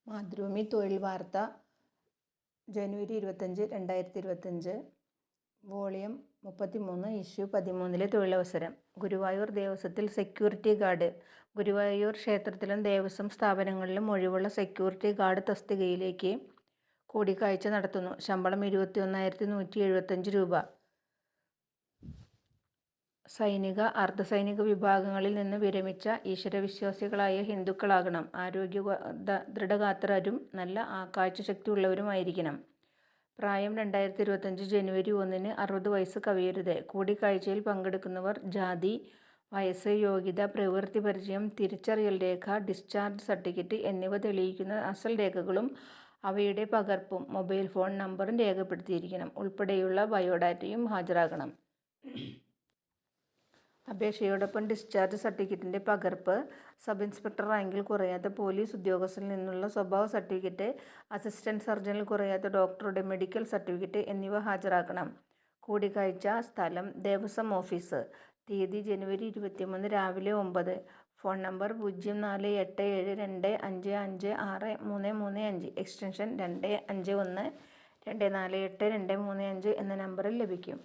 മാതൃഭൂമി തൊഴിൽ വാർത്ത ജനുവരി 25, 2025, volume 33, issue 13 തൊഴിലവസരം. ഗുരുവായൂർ ദേവസ്വത്തിൽ സെക്യൂരിറ്റി ഗാർഡ്. ഗുരുവായൂർ ക്ഷേത്രത്തിലും ദേവസ്വം സ്ഥാപനങ്ങളിലും ഒഴിവുള്ള സെക്യൂരിറ്റി ഗാർഡ് തസ്തികയിലേക്ക് കൂടിക്കാഴ്ച നടത്തുന്നു. ശമ്പളം 21,175 രൂപ. സൈനിക, അർദ്ധസൈനിക വിഭാഗങ്ങളിൽ നിന്ന് വിരമിച്ച ഈശ്വരവിശ്വാസികളായ ഹിന്ദുക്കളാകണം. ആരോഗ്യ ദൃഢഗാത്രരും നല്ല കാഴ്ചശക്തി ഉള്ളവരുമായിരിക്കണം. പ്രായം 2025 ജനുവരി 1 60 വയസ്സ് കവിയരുത്. കൂടിക്കാഴ്ചയിൽ പങ്കെടുക്കുന്നവർ ജാതി, വയസ്സ്, യോഗ്യത, പ്രവൃത്തി പരിചയം, തിരിച്ചറിയൽ രേഖ, ഡിസ്ചാർജ് സർട്ടിഫിക്കറ്റ് എന്നിവ തെളിയിക്കുന്ന അസൽ രേഖകളും അവയുടെ പകർപ്പും മൊബൈൽ ഫോൺ നമ്പറും രേഖപ്പെടുത്തിയിരിക്കണം ഉൾപ്പെടെയുള്ള ബയോഡാറ്റയും ഹാജരാക്കണം. അപേക്ഷയോടൊപ്പം ഡിസ്ചാർജ് സർട്ടിഫിക്കറ്റിൻ്റെ പകർപ്പ്, സബ് ഇൻസ്പെക്ടർ റാങ്കിൽ കുറയാത്ത പോലീസ് ഉദ്യോഗസ്ഥനിൽ നിന്നുള്ള സ്വഭാവ സർട്ടിഫിക്കറ്റ്, അസിസ്റ്റന്റ് സർജനിൽ കുറയാത്ത ഡോക്ടറുടെ മെഡിക്കൽ സർട്ടിഫിക്കറ്റ് എന്നിവ ഹാജരാക്കണം. കൂടിക്കാഴ്ച സ്ഥലം ദേവസ്വം ഓഫീസ്. തീയതി ജനുവരി 23 രാവിലെ 9. ഫോൺ നമ്പർ 048725563335, എക്സ്റ്റൻഷൻ 251, 248, 235 എന്ന നമ്പറിൽ ലഭിക്കും.